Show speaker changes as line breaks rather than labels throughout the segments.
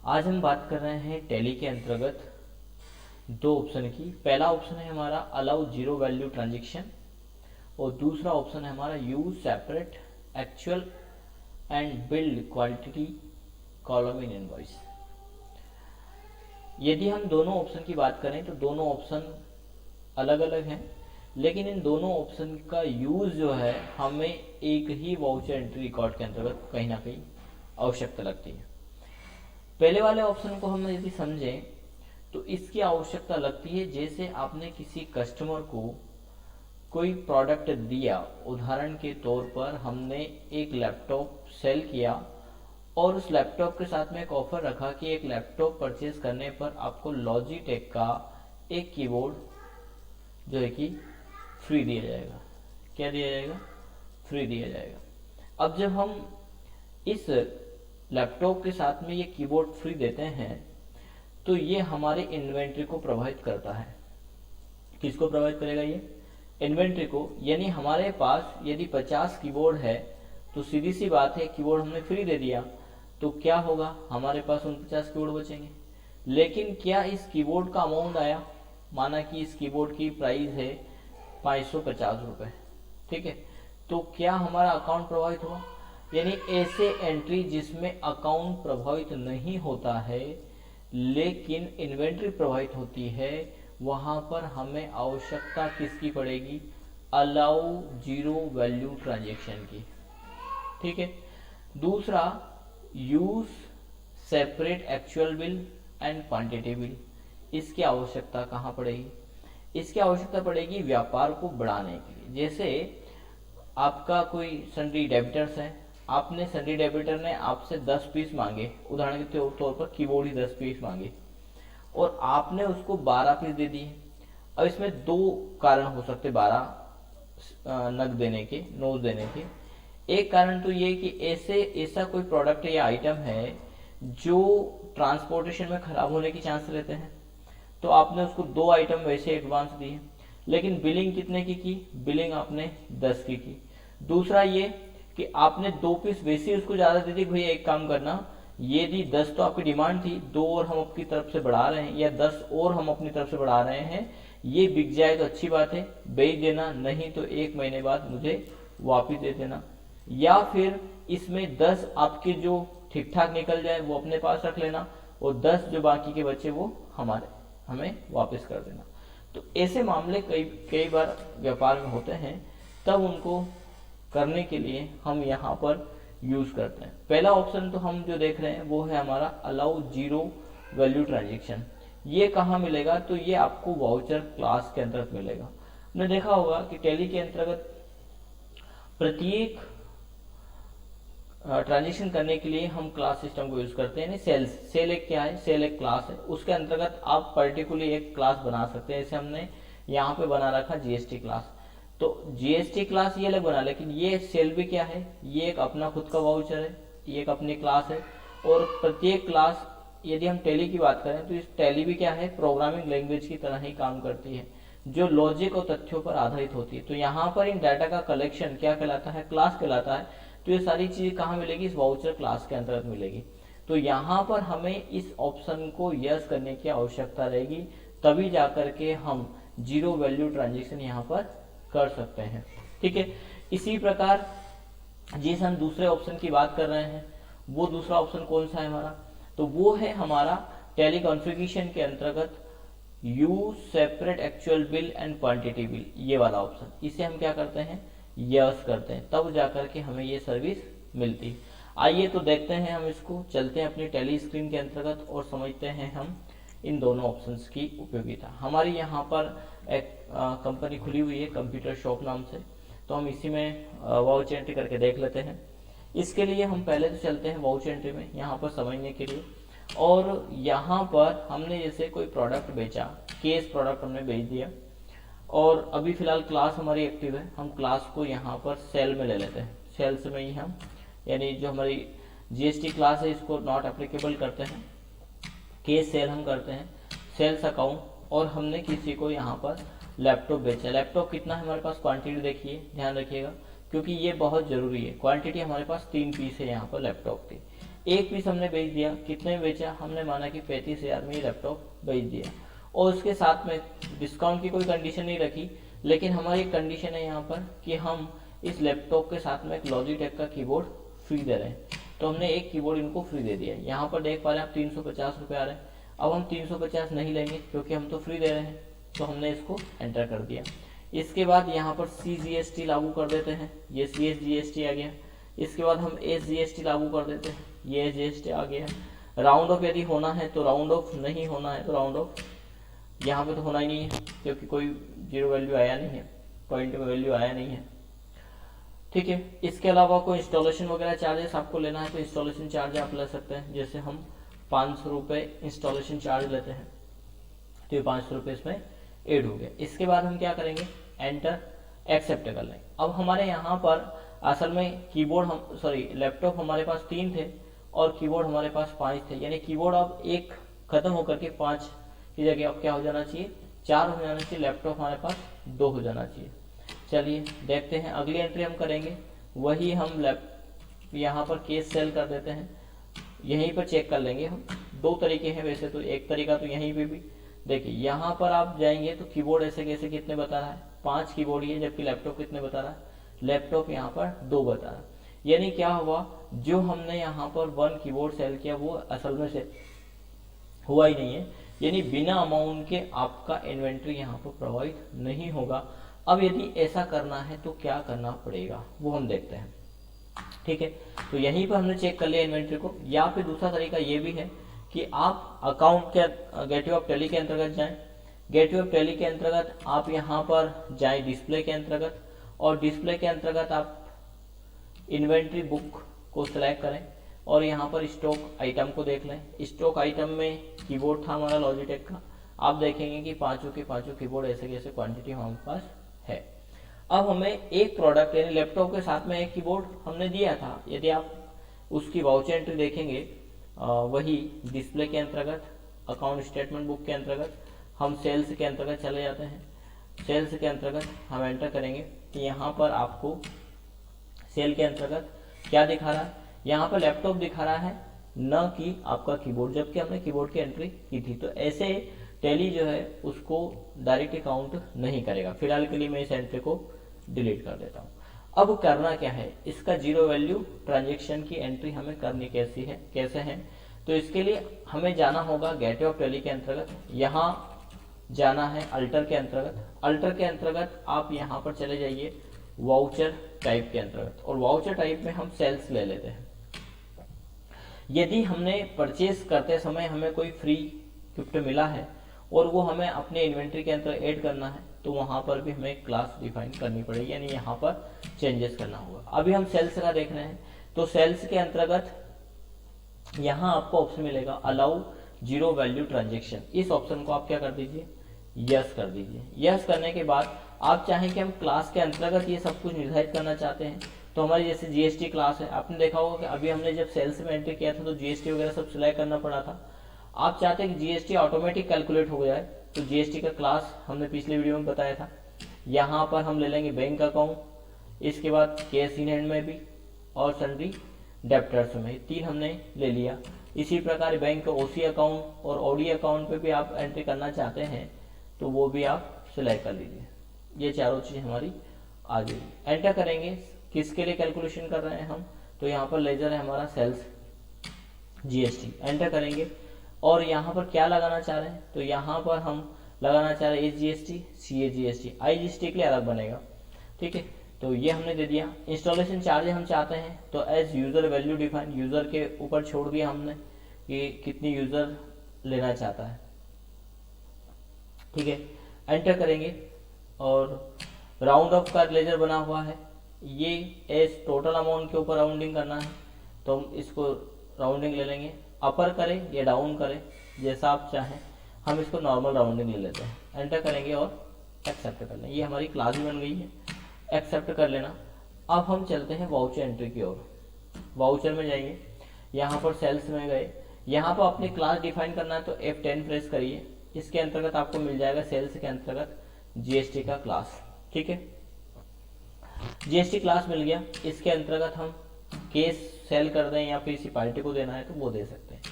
आज हम बात कर रहे हैं टैली के अंतर्गत दो ऑप्शन की। पहला ऑप्शन है हमारा अलाउ जीरो वैल्यू ट्रांजेक्शन और दूसरा ऑप्शन है हमारा use separate actual and build quantity column in invoice. यदि हम दोनों ऑप्शन की बात करें तो दोनों ऑप्शन अलग अलग हैं, लेकिन इन दोनों ऑप्शन का यूज जो है हमें एक ही वाउचर एंट्री रिकॉर्ड के अंतर्गत कहीं ना कहीं आवश्यकता लगती है। पहले वाले ऑप्शन को हम यदि समझें तो इसकी आवश्यकता लगती है जैसे आपने किसी कस्टमर को कोई प्रोडक्ट दिया। उदाहरण के तौर पर हमने एक लैपटॉप सेल किया और उस लैपटॉप के साथ में एक ऑफर रखा कि एक लैपटॉप परचेज करने पर आपको लॉजिटेक का एक कीबोर्ड जो है कि फ्री दिया जाएगा। क्या दिया जाएगा? फ्री दिया जाएगा। अब जब हम इस लैपटॉप के साथ में ये कीबोर्ड फ्री देते हैं तो ये हमारे इन्वेंट्री को प्रभावित करता है। किसको प्रभावित करेगा? ये इन्वेंट्री को। यानी हमारे पास यदि 50 कीबोर्ड है तो सीधी सी बात है, कीबोर्ड हमने फ्री दे दिया तो क्या होगा? हमारे पास 49 कीबोर्ड बचेंगे। लेकिन क्या इस कीबोर्ड का अमाउंट आया? माना कि इस कीबोर्ड की प्राइस है 550 रुपए, ठीक है, तो क्या हमारा अकाउंट प्रभावित हुआ? यानी ऐसे एंट्री जिसमें अकाउंट प्रभावित नहीं होता है लेकिन इन्वेंट्री प्रभावित होती है, वहां पर हमें आवश्यकता किसकी पड़ेगी? अलाउ जीरो वैल्यू ट्रांजेक्शन की, ठीक है। दूसरा, use separate actual bill and quantity bill. इसकी आवश्यकता कहाँ पड़ेगी? इसकी आवश्यकता पड़ेगी व्यापार को बढ़ाने के लिए। जैसे आपका कोई सन्ड्री डेबिटर्स है, आपने सन्ड्री डेबिटर ने आपसे 10 पीस मांगे, उदाहरण के तौर पर कीबोर्ड ही 10 पीस मांगे और आपने उसको 12 पीस दे दिए। अब इसमें दो कारण हो सकते 12 नग देने के, नोज देने के। एक कारण तो ये कि ऐसा कोई प्रोडक्ट या आइटम है जो ट्रांसपोर्टेशन में खराब होने की चांस रहते हैं, तो आपने उसको 2 आइटम वैसे एडवांस दिए, लेकिन बिलिंग कितने की? बिलिंग आपने 10 की। दूसरा ये कि आपने 2 पीस वैसे उसको ज्यादा दे दी, भैया एक काम करना, ये दी 10 तो आपकी डिमांड थी, 2 और हम अपनी तरफ से बढ़ा रहे हैं, या 10 और हम अपनी तरफ से बढ़ा रहे हैं, ये बिक जाए तो अच्छी बात है, बेच देना, नहीं तो 1 महीने बाद मुझे वापिस दे देना। या फिर इसमें 10 आपके जो ठीक ठाक निकल जाए वो अपने पास रख लेना और 10 जो बाकी के बचे वो हमें वापस कर देना। तो ऐसे मामले कई बार व्यापार में होते हैं, तब उनको करने के लिए हम यहाँ पर यूज करते हैं। पहला ऑप्शन तो हम जो देख रहे हैं वो है हमारा अलाउ जीरो वैल्यू ट्रांजेक्शन। ये कहाँ मिलेगा? तो ये आपको वाउचर क्लास के अंतर्गत मिलेगा। आपने देखा होगा कि टैली के अंतर्गत प्रत्येक ट्रांजेक्शन करने के लिए हम क्लास सिस्टम को यूज करते हैं। सेल एक क्या है? सेल एक क्लास है, उसके अंतर्गत आप पर्टिकुलर एक क्लास बना सकते हैं। जैसे हमने यहाँ पे बना रखा जीएसटी क्लास, तो जीएसटी क्लास ये अलग बना, लेकिन ये सेल भी क्या है? ये एक अपना खुद का वाउचर है, ये एक अपनी क्लास है। और प्रत्येक क्लास, यदि हम टैली की बात करें तो इस टैली भी क्या है? प्रोग्रामिंग लैंग्वेज की तरह ही काम करती है, जो लॉजिक और तथ्यों पर आधारित होती है। तो यहाँ पर इन डाटा का कलेक्शन क्या कहलाता है? क्लास कहलाता है। तो ये सारी चीजें कहाँ मिलेगी? इस वाउचर क्लास के अंतर्गत मिलेगी। तो यहाँ पर हमें इस ऑप्शन को यस करने की आवश्यकता रहेगी, तभी जाकर के हम जीरो वैल्यू ट्रांजेक्शन यहाँ पर कर सकते हैं, ठीक है। इसी प्रकार जिस हम दूसरे ऑप्शन की बात कर रहे हैं, वो दूसरा ऑप्शन कौन सा है हमारा? तो वो है हमारा टैली कॉन्फ़िगरेशन के अंतर्गत use separate actual bill and quantity bill, ये वाला ऑप्शन। इसे हम क्या करते हैं? यस करते हैं, तब जाकर के हमें ये सर्विस मिलती है। आइए तो देखते हैं, हम इसको चलते हैं अपनी टैली स्क्रीन के अंतर्गत और समझते हैं हम इन दोनों ऑप्शंस की उपयोगिता। हमारी यहाँ पर एक कंपनी खुली हुई है कंप्यूटर शॉप नाम से, तो हम इसी में वाउचर एंट्री करके देख लेते हैं। इसके लिए हम पहले तो चलते हैं वाउचर एंट्री में, यहाँ पर समझने के लिए। और यहाँ पर हमने जैसे कोई प्रोडक्ट बेचा, केस प्रोडक्ट हमने बेच दिया, और अभी फिलहाल क्लास हमारी एक्टिव है, हम क्लास को यहाँ पर सेल में ले लेते हैं। सेल्स में ही हम, यानी जो हमारी जीएसटी क्लास है इसको नॉट एप्लीकेबल करते हैं, केस सेल हम करते हैं, सेल्स अकाउंट। और हमने किसी को यहाँ पर लैपटॉप बेचा। लैपटॉप कितना है हमारे पास? क्वांटिटी देखिए, ध्यान रखिएगा, क्योंकि ये बहुत जरूरी है। क्वांटिटी हमारे पास 3 पीस है यहाँ पर लैपटॉप की। एक पीस हमने बेच दिया, कितने में बेचा, हमने माना कि 35,000 में ये लैपटॉप बेच दिया, और उसके साथ में डिस्काउंट की कोई कंडीशन नहीं रखी, लेकिन हमारी कंडीशन है यहाँ पर कि हम इस लैपटॉप के साथ में एक लॉजिटेक का कीबोर्ड फ्री दे रहे हैं, तो हमने एक कीबोर्ड इनको फ्री दे दिया। यहाँ पर देख पा रहे हैं आप 350 रुपये आ रहे हैं। अब हम 350 नहीं लेंगे क्योंकि हम तो फ्री दे रहे हैं, तो हमने इसको एंटर कर दिया। इसके बाद यहाँ पर CGST लागू कर देते हैं, ये CGST आ गया। इसके बाद हम SGST लागू कर देते हैं, ये SGST आ गया। राउंड ऑफ यदि होना है तो राउंड ऑफ, नहीं होना है तो राउंड ऑफ यहाँ पे तो होना ही नहीं है क्योंकि कोई जीरो वैल्यू आया नहीं है, पॉइंट में वैल्यू आया नहीं है, ठीक है। इसके अलावा कोई इंस्टॉलेशन वगैरह चार्जेस आपको लेना है तो इंस्टॉलेशन चार्ज आप ले सकते हैं, जैसे हम 500 रुपये इंस्टॉलेशन चार्ज लेते हैं, तो ये 500 रुपये इसमें ऐड हो गया। इसके बाद हम क्या करेंगे, एंटर एक्सेप्ट कर लें। अब हमारे यहाँ पर असल में कीबोर्ड हम लैपटॉप हमारे पास 3 थे और कीबोर्ड हमारे पास 5 थे, यानी कीबोर्ड अब 1 खत्म होकर के 5 की जगह अब क्या हो जाना चाहिए, 4 हो जाना चाहिए, लैपटॉप हमारे पास 2 हो जाना चाहिए। चलिए देखते हैं, अगली एंट्री हम करेंगे वही हम यहाँ पर केस सेल कर देते हैं, यहीं पर चेक कर लेंगे हम। 2 तरीके हैं वैसे तो, एक तरीका तो यहीं पे भी देखिए, यहाँ पर आप जाएंगे तो कीबोर्ड ऐसे कैसे कितने बता रहा है, 5 कीबोर्ड ही है, जबकि लैपटॉप कितने बता रहा है, लैपटॉप यहाँ पर 2 बता रहा है। यानी क्या हुआ, जो हमने यहाँ पर 1 कीबोर्ड सेल किया वो असल में से हुआ ही नहीं है, यानी बिना अमाउंट के आपका इन्वेंट्री यहाँ पर प्रोवाइड नहीं होगा। अब यदि ऐसा करना है तो क्या करना पड़ेगा वो हम देखते हैं, ठीक है। तो यहीं पर हमने चेक कर लिया इन्वेंट्री को। या फिर दूसरा तरीका ये भी है कि आप अकाउंट के गेटवे ऑफ टैली के अंतर्गत जाएं, गेटवे ऑफ टैली के अंतर्गत आप यहाँ पर जाएं डिस्प्ले के अंतर्गत, और डिस्प्ले के अंतर्गत आप इन्वेंट्री बुक को सिलेक्ट करें और यहाँ पर स्टॉक आइटम को देख लें। स्टॉक आइटम में कीबोर्ड था हमारा लॉजिटेक का, आप देखेंगे कि पांचों के पांचों कीबोर्ड ऐसे कैसे क्वांटिटी हमारे पास है। अब हमें एक प्रोडक्ट यानी लैपटॉप के साथ में एक कीबोर्ड हमने दिया था, यदि आप उसकी वाउचर एंट्री देखेंगे वही डिस्प्ले के अंतर्गत, अकाउंट स्टेटमेंट बुक के अंतर्गत हम सेल्स के अंतर्गत चले जाते हैं। सेल्स के अंतर्गत हम एंटर करेंगे कि यहाँ पर आपको सेल के अंतर्गत क्या दिखा रहा है, यहाँ पर लैपटॉप दिखा रहा है, न कि आपका कीबोर्ड, जबकि हमने कीबोर्ड की एंट्री की थी। तो ऐसे टैली जो है उसको डायरेक्ट काउंट नहीं करेगा। फिलहाल के लिए मैं इस एंट्री को डिलीट कर देता हूँ। अब करना क्या है, इसका जीरो वैल्यू ट्रांजेक्शन की एंट्री हमें करनी कैसे है, तो इसके लिए हमें जाना होगा गेटवे ऑफ टैली के अंतर्गत, यहाँ जाना है अल्टर के अंतर्गत। अल्टर के अंतर्गत आप यहाँ पर चले जाइए वाउचर टाइप के अंतर्गत, और वाउचर टाइप में हम सेल्स ले लेते हैं। यदि हमने परचेस करते समय हमें कोई फ्री गिफ्ट मिला है और वो हमें अपने इन्वेंट्री के अंदर ऐड करना है, तो वहां पर भी हमें क्लास डिफाइन करनी पड़ेगी, यानी यहाँ पर चेंजेस करना होगा। अभी हम सेल्स का देख रहे हैं, तो सेल्स के अंतर्गत यहाँ आपको ऑप्शन मिलेगा अलाउ जीरो वैल्यू ट्रांजेक्शन। इस ऑप्शन को आप क्या कर दीजिए, यस कर दीजिए। यस करने के बाद आप चाहें कि हम क्लास के अंतर्गत ये सब कुछ निर्धारित करना चाहते हैं, तो हमारी जैसे जीएसटी क्लास है, आपने देखा होगा कि अभी हमने जब सेल्स में एंट्री किया था तो जीएसटी वगैरह सब सिलेक्ट करना पड़ा था। आप चाहते हैं कि जीएसटी ऑटोमेटिक कैलकुलेट हो जाए, तो जीएसटी का क्लास हमने पिछले वीडियो में बताया था। यहाँ पर हम ले लेंगे बैंक अकाउंट, इसके बाद कैश इन हैंड में भी, और सन्ड्री डेप्टर्स में, 3 हमने ले लिया। इसी प्रकार बैंक ओसी अकाउंट और ओडी अकाउंट पे भी आप एंट्री करना चाहते हैं तो वो भी आप सिलेक्ट कर लीजिए। ये चारों चीज हमारी आ गई। एंटर करेंगे, किसके लिए कैलकुलेशन कर रहे हैं हम, तो यहाँ पर लेजर है हमारा सेल्स जीएसटी, एंटर करेंगे। और यहाँ पर क्या लगाना चाह रहे हैं, तो यहाँ पर हम लगाना चाह रहे हैं एजीएसटी, सीएजीएसटी, आईजीएसटी के लिए अलग बनेगा, ठीक है। तो ये हमने दे दिया। इंस्टॉलेशन चार्ज हम चाहते हैं तो as user value define, user के ऊपर छोड़ दिया हमने कि कितनी यूजर लेना चाहता है, ठीक है। एंटर करेंगे और राउंड ऑफ का लेजर बना हुआ है, ये एज टोटल अमाउंट के ऊपर राउंडिंग करना है, तो हम इसको राउंडिंग ले लेंगे, अपर करें या डाउन करें जैसा आप चाहें, हम इसको नॉर्मल राउंडिंग ले लेते हैं। एंटर करेंगे और एक्सेप्ट कर लें। ये हमारी क्लास भी बन गई है, एक्सेप्ट कर लेना। अब हम चलते हैं वाउचर एंट्री की ओर। वाउचर में जाइए, यहाँ पर सेल्स में गए, यहाँ पर अपनी क्लास डिफाइन करना है तो F10 प्रेस करिए। इसके अंतर्गत आपको मिल जाएगा सेल्स के अंतर्गत जीएसटी का क्लास, ठीक है। जीएसटी क्लास मिल गया, इसके अंतर्गत हम केस सेल कर दें या फिर किसी पार्टी को देना है तो वो दे सकते हैं।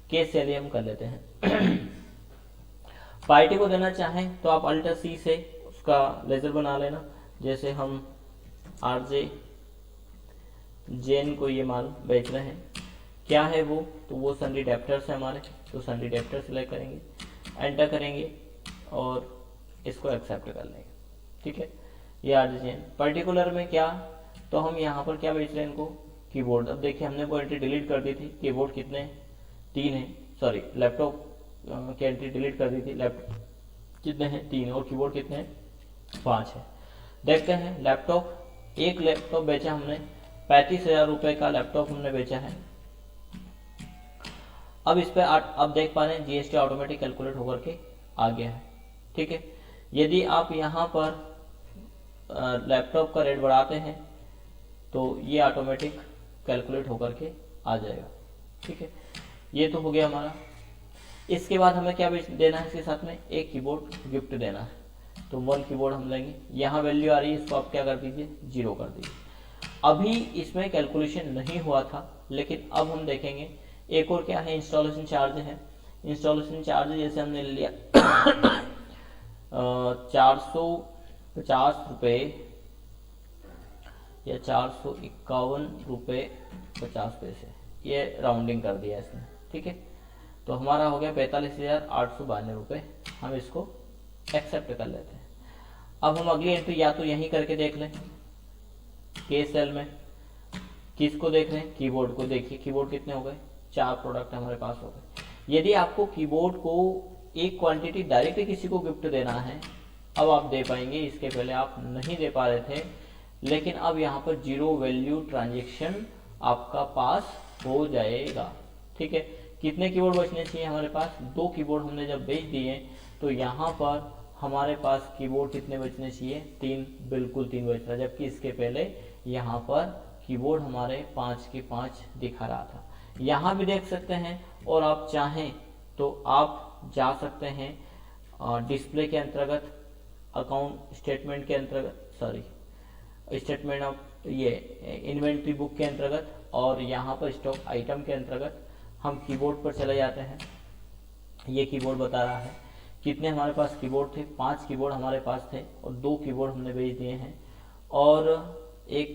केस चलिए हम कर लेते हैं। पार्टी को देना चाहें तो आप अल्टर सी से उसका लेजर बना लेना। जैसे हम आरजे जैन को ये माल बेच रहे हैं, क्या है वो, तो वो सन्डी डेप्टर्स है हमारे, तो सन्डी डेप्टर सिलेक्ट करेंगे, एंटर करेंगे और इसको एक्सेप्ट कर लेंगे। ठीक है, ये आरजे जैन। पर्टिकुलर में क्या, तो हम यहाँ पर क्या बेच रहे हैं इनको, कीबोर्ड। अब देखिए हमने वो एंट्री डिलीट कर दी थी, कीबोर्ड कितने 3 है, सॉरी लैपटॉप की एंट्री डिलीट कर दी थी, लैपटॉप कितने हैं 3 और कीबोर्ड कितने हैं 5 है। देखते हैं लैपटॉप, एक लैपटॉप बेचा हमने 35,000 रुपए का लैपटॉप हमने बेचा है। अब इस पे अब देख पा रहे हैं जीएसटी ऑटोमेटिक कैलकुलेट होकर के आ गया है। ठीक है, यदि आप यहाँ पर लैपटॉप का रेट बढ़ाते हैं तो ये ऑटोमेटिक कैलकुलेट होकर के आ जाएगा। ठीक है, ये तो हो गया हमारा। इसके बाद हमें क्या देना है, इसके साथ में एक कीबोर्ड गिफ्ट देना है, तो 1 कीबोर्ड हम लेंगे। यहाँ वैल्यू आ रही है, इसको आप क्या कर दीजिए 0 कर दीजिए। अभी इसमें कैलकुलेशन नहीं हुआ था, लेकिन अब हम देखेंगे। एक और क्या है, इंस्टॉलेशन चार्ज है। इंस्टॉलेशन चार्ज जैसे हमने ले लिया 450 रुपये या 451 रुपये 50 पैसे, ये राउंडिंग कर दिया इसने। ठीक है, तो हमारा हो गया 45,892 रुपये। हम इसको एक्सेप्ट कर लेते हैं। अब हम अगली एंट्री या तो यहीं करके देख लें, के सेल में किसको देख रहे हैं, कीबोर्ड को। देखिए कीबोर्ड कितने हो गए, 4 प्रोडक्ट हमारे पास हो गए। यदि आपको कीबोर्ड को एक क्वांटिटी डायरेक्टली किसी को गिफ्ट देना है, अब आप दे पाएंगे। इसके पहले आप नहीं दे पा रहे थे, लेकिन अब यहाँ पर 0 वैल्यू ट्रांजेक्शन आपका पास हो जाएगा। ठीक है, कितने कीबोर्ड बचने चाहिए हमारे पास, 2 कीबोर्ड हमने जब बेच दिए तो यहाँ पर हमारे पास कीबोर्ड कितने बचने चाहिए, 3, बिल्कुल 3 बच रहा, जबकि इसके पहले यहाँ पर कीबोर्ड हमारे 5 के 5 दिखा रहा था। यहाँ भी देख सकते हैं, और आप चाहें तो आप जा सकते हैं डिस्प्ले के अंतर्गत, अकाउंट स्टेटमेंट के अंतर्गत, सॉरी स्टेटमेंट ऑफ ये इन्वेंट्री बुक के अंतर्गत, और यहाँ पर स्टॉक आइटम के अंतर्गत हम कीबोर्ड पर चले जाते हैं। ये कीबोर्ड बता रहा है कितने हमारे पास कीबोर्ड थे, 5 कीबोर्ड हमारे पास थे और 2 कीबोर्ड हमने बेच दिए हैं। और एक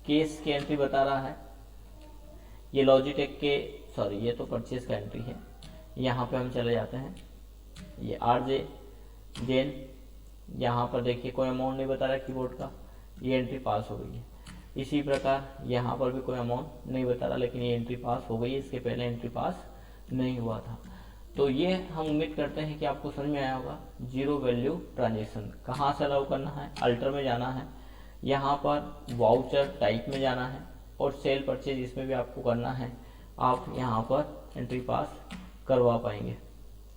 केस की एंट्री बता रहा है, ये लॉजिटेक के, सॉरी ये तो परचेज का एंट्री है। यहाँ पे हम चले जाते हैं, ये आरजे जैन, यहाँ पर देखिए कोई अमाउंट नहीं बता रहा कीबोर्ड का, ये एंट्री पास हो गई है। इसी प्रकार यहाँ पर भी कोई अमाउंट नहीं बता रहा, लेकिन ये एंट्री पास हो गई है, इसके पहले एंट्री पास नहीं हुआ था। तो ये हम उम्मीद करते हैं कि आपको समझ में आया होगा। 0 वैल्यू ट्रांजेक्शन कहाँ से अलाउ करना है, अल्टर में जाना है, यहाँ पर वाउचर टाइप में जाना है, और सेल परचेज इसमें भी आपको करना है। आप यहाँ पर एंट्री पास करवा पाएंगे।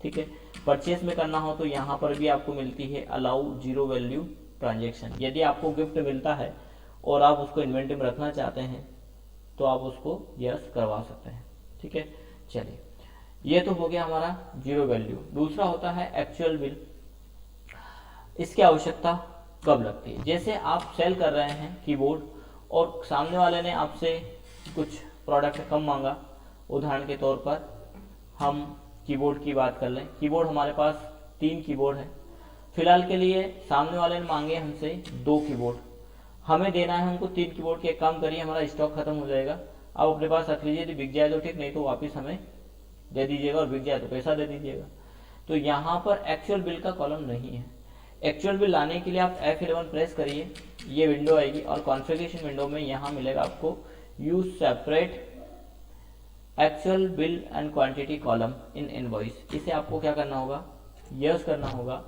ठीक है, परचेज में करना हो तो यहाँ पर भी आपको मिलती है अलाउ 0 वैल्यू ट्रांजेक्शन। यदि आपको गिफ्ट मिलता है और आप उसको इन्वेंट्री में रखना चाहते हैं तो आप उसको यस करवा सकते हैं। ठीक है, चलिए ये तो हो गया हमारा 0 वैल्यू। दूसरा होता है एक्चुअल बिल। इसकी आवश्यकता कब लगती है, जैसे आप सेल कर रहे हैं कीबोर्ड और सामने वाले ने आपसे कुछ प्रोडक्ट कम मांगा। उदाहरण के तौर पर हम कीबोर्ड की बात कर लें, कीबोर्ड हमारे पास 3 कीबोर्ड है फिलहाल के लिए, सामने वाले ने मांगे हमसे 2 कीबोर्ड, हमें देना है उनको 3 कीबोर्ड के। एक काम करिए, हमारा स्टॉक खत्म हो जाएगा, आप अपने पास रख लीजिए, यदि बिक जाए तो ठीक, नहीं तो वापस हमें दे दीजिएगा, और बिक जाए तो पैसा दे दीजिएगा। तो यहाँ पर एक्चुअल बिल का कॉलम नहीं है। एक्चुअल बिल लाने के लिए आप F11 प्रेस करिए, ये विंडो आएगी, और कॉन्फ़िगरेशन विंडो में यहाँ मिलेगा आपको use separate actual bill and quantity column in invoice. इसे आपको क्या करना होगा, यस करना होगा।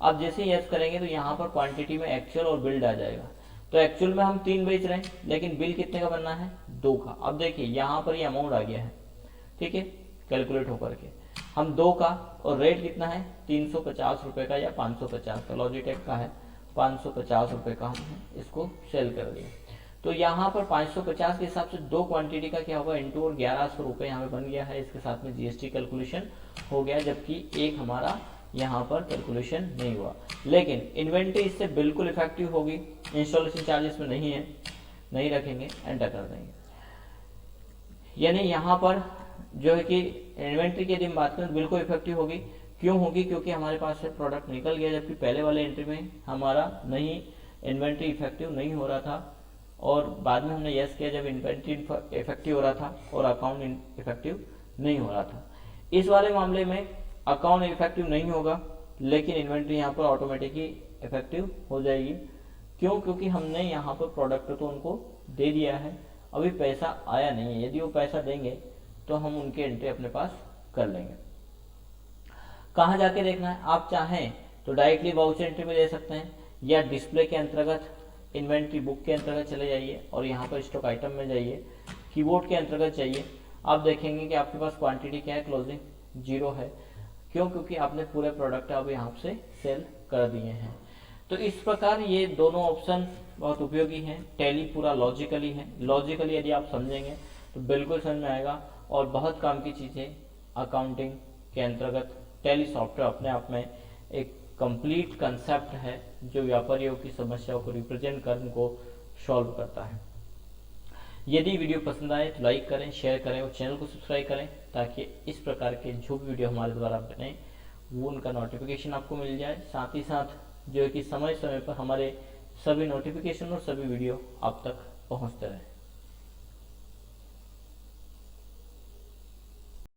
अब जैसे यस करेंगे तो यहाँ पर क्वांटिटी में एक्चुअल और बिल्ड आ जाएगा। तो एक्चुअल में हम 3 बेच रहे हैं, लेकिन बिल कितने का बनना है, 2 का। अब देखिए यहाँ पर ये अमाउंट आ गया है, ठीक है, कैलकुलेट होकर के हम 2 का, और रेट कितना है 350 रुपये का या 550 का, लॉजिटेक का है 550 रुपये का, हमने इसको सेल कर दिया। तो यहाँ पर 550 के हिसाब से 2 क्वांटिटी का क्या होगा इंटू, और 1100 रुपये यहाँ पे बन गया है। इसके साथ में जीएसटी कैलकुलेशन हो गया, जबकि एक हमारा यहाँ पर कैलकुलेशन नहीं हुआ। लेकिन इन्वेंट्री इससे बिल्कुल इफेक्टिव होगी, इंस्टॉलेशन चार्जेस में नहीं है, नहीं रखेंगे, एंटर कर देंगे। यानी यहाँ पर जो है कि इन्वेंट्री की यदि हम बात करें तो बिल्कुल इफेक्टिव होगी। क्यों होगी? क्योंकि हमारे पास से प्रोडक्ट निकल गया, जबकि पहले वाले एंट्री में हमारा नहीं इन्वेंट्री इफेक्टिव नहीं हो रहा था, और बाद में हमने यस किया जब इन्वेंट्री इफेक्टिव हो रहा था और अकाउंट इफेक्टिव नहीं हो रहा था। इस वाले मामले में अकाउंट इफेक्टिव नहीं होगा, लेकिन इन्वेंट्री यहाँ पर ऑटोमेटिकली इफेक्टिव हो जाएगी। क्यों? क्योंकि हमने यहाँ पर प्रोडक्ट तो उनको दे दिया है, अभी पैसा आया नहीं है। यदि वो पैसा देंगे तो हम उनकी एंट्री अपने पास कर लेंगे। कहाँ जाके देखना है? आप चाहें तो डायरेक्टली वाउचर एंट्री में दे सकते हैं, या डिस्प्ले के अंतर्गत इन्वेंट्री बुक के अंतर्गत चले जाइए और यहाँ पर स्टॉक आइटम में जाइए, कीबोर्ड के अंतर्गत जाइए। आप देखेंगे कि आपके पास क्वांटिटी क्या है, क्लोजिंग 0 है। क्यों? क्योंकि आपने पूरे प्रोडक्ट अब यहाँ से सेल कर दिए हैं। तो इस प्रकार ये दोनों ऑप्शन बहुत उपयोगी हैं। टैली पूरा लॉजिकली है, लॉजिकली यदि आप समझेंगे तो बिल्कुल समझ में आएगा, और बहुत काम की चीज़ें अकाउंटिंग के अंतर्गत टैली सॉफ्टवेयर अपने आप में एक कंप्लीट कंसेप्ट है जो व्यापारियों की समस्याओं को रिप्रेजेंट कर उनको सॉल्व करता है। यदि वीडियो पसंद आए तो लाइक करें, शेयर करें और चैनल को सब्सक्राइब करें, ताकि इस प्रकार के जो भी वीडियो हमारे द्वारा बने वो उनका नोटिफिकेशन आपको मिल जाए। साथ ही साथ जो है कि समय समय पर हमारे सभी नोटिफिकेशन और सभी वीडियो आप तक पहुंचते रहे।